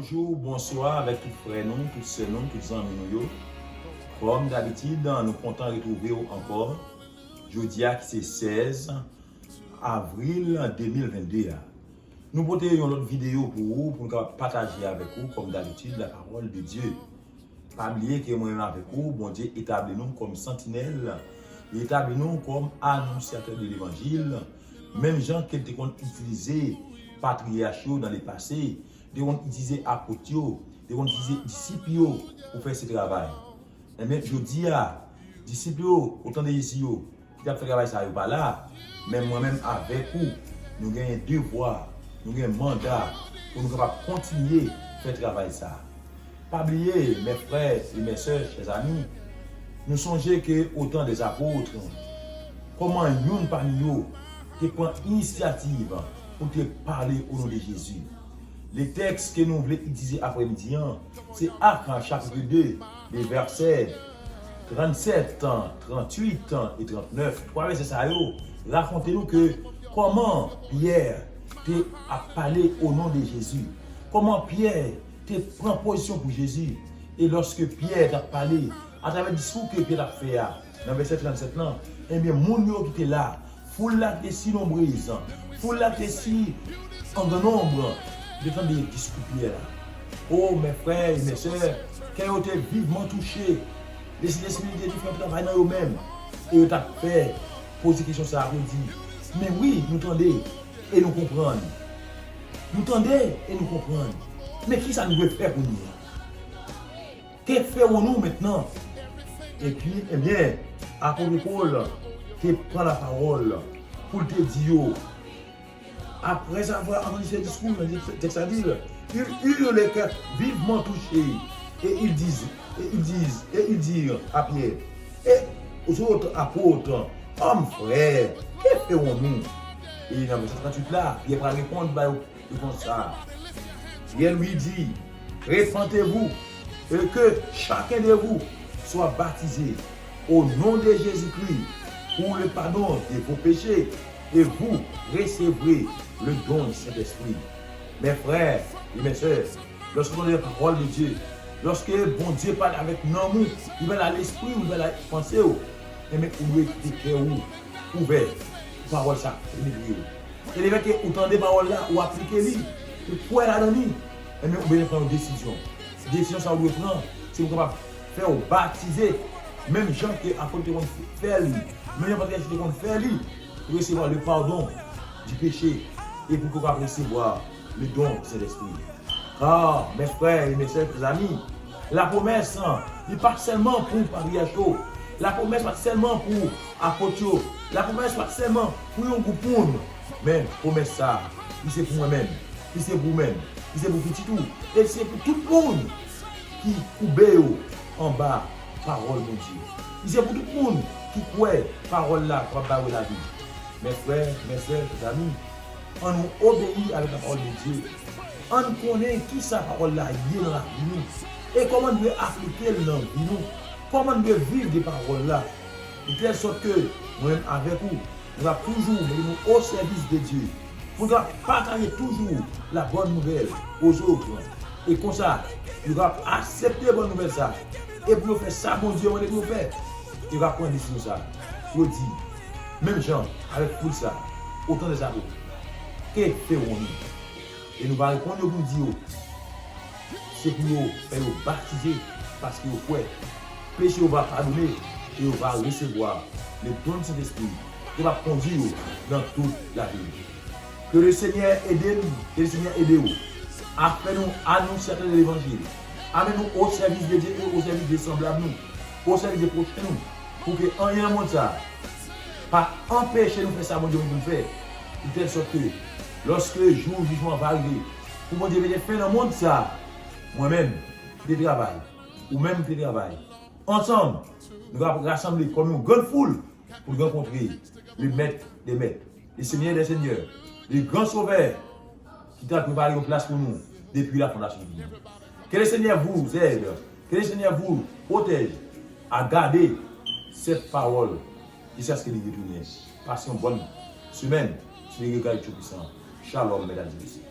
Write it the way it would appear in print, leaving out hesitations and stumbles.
Bonjour, bonsoir avec tous frères, nous, toutes sœurs, nous, tous amis. Comme d'habitude, nous comptons retrouver encore. Jeudi, c'est 16 avril 2022. Nous portons une autre vidéo pour vous, pour nous partager avec vous, comme d'habitude, la parole de Dieu. Pas oublier que moi avec vous, bon Dieu établit nous comme sentinelle, il établit nous comme annonciateur de l'évangile. Même gens qui ont utilisé patriarchaux dans le passé, ils ont utilisé apôtres, ils ont utilisé disciples pour faire ce travail. Et bien, je dis à disciples, autant de ici, qui ont fait ce travail, ça n'est pas là. Mais moi-même, avec vous, nous avons un devoir, nous avons un mandat pour nous continuer à faire ce travail. Pas oublier, mes frères et mes soeurs, chers amis, nous songeons que autant des apôtres, comment nous parmi nous, qui prend initiative pour te parler au nom de Jésus. Les textes que nous voulons utiliser après-midi, c'est Actes chapitre 2, les versets 37, 38 et 39. Trois versets ça, racontez-nous que comment Pierre t'a parlé au nom de Jésus. Comment Pierre te prend position pour Jésus. Et lorsque Pierre t'a parlé, à travers le discours que Pierre a fait, dans le verset 37, eh bien, mon qui était là, foule là qui est si nombreuse, foule là qui est si en grand nombre, de temps de discours Pierre. Oh, mes frères et mes soeurs, qui ont été vivement touchés, les spirituels qui font travail dans eux-mêmes, et ils ont fait poser question ça à dit. Mais oui, nous tendez et nous comprenons. Nous tendez et nous comprenons. Mais qui ça nous veut faire pour nous? Que faisons-nous maintenant? Et puis, eh bien, apôtre Paul, qui prend la parole pour te dire, après avoir entendu ce discours, ils eurent les cœurs vivement touchés. Et ils disent à Pierre, et aux autres apôtres, hommes frères, que ferons-nous? Et dans le verset 38 là, Pierre va répondre comme ça. Pierre lui dit, répentez-vous et que chacun de vous soit baptisé au nom de Jésus-Christ pour le pardon de vos péchés et vous recevrez le don du Saint-Esprit. Mes frères et mes soeurs, lorsque vous avez la parole de Dieu, lorsque bon Dieu parle avec nous, il va à l'esprit, il va à la pensée, et mais vous écoutez ouvert, parole ça, et les mecs qui entendent des paroles là, ou appliquez-les, et pour la donner, et mais vous devez prendre une décision. Décision ça vous devez prendre, si vous pouvez faire baptiser, même gens qui apportent faire lui, même gens qui vont faire lui, pour recevoir le pardon du péché et pour pouvoir recevoir le don de Saint-Esprit. Car, mes frères et mes soeurs, mes amis, la promesse n'est pas seulement pour Patriarchaux, la promesse n'est pas seulement pour apôtres, la promesse n'est pas seulement pour un groupe, mais la promesse ça, c'est pour moi-même, c'est pour vous-même, c'est pour petit tout, et c'est pour tout le monde qui coube en bas, parole de Dieu. C'est pour tout le monde qui croit parole là pour barrer la vie. Mes frères, mes soeurs, mes amis, on nous obéit avec la parole de Dieu. On connaît qui sa parole là est dans la vie. Et comment on doit appliquer dans la vie. Comment on doit vivre des paroles là. De telle sorte que nous-mêmes avec vous, nous allons toujours nous au service de Dieu. Nous devons partager toujours la bonne nouvelle aux autres. Et comme ça, nous devons accepter la bonne nouvelle ça. Et pour nous faire ça, mon Dieu, on est pour faire. Il va prendre une décision ça. Pour dire, même gens, avec tout ça, autant des apôtres, que ferons-nous? Et nous allons répondre pour dire, c'est pour nous faire nous baptiser parce que vous pouvez. Péché va pardonner et on va recevoir le don de Saint-Esprit qui va conduire dans toute la vie. Que le Seigneur aide nous, que le Seigneur aide nous, à faire nous annoncer de l'évangile, amène-nous au service de Dieu et au service des semblables nous, au service des prochains nous, pour que rien ne monte ça, pas empêcher nous de faire ça, mon Dieu, nous faire, de telle sorte que lorsque le jour du jugement va arriver, pour mon Dieu, venir faire dans le monde ça, moi-même, je travaille, ou même je travaille. Ensemble, nous allons rassembler comme une grande foule pour rencontrer le maître des maîtres, le Seigneur des seigneurs, le grand sauveur qui t'a préparé une place pour nous depuis la fondation du monde. Que le Seigneur vous aide, que le Seigneur vous protège à garder cette parole et c'est ce que nous retournons. Passez une bonne semaine sur les regards tout puissants. Shalom, mesdames et messieurs.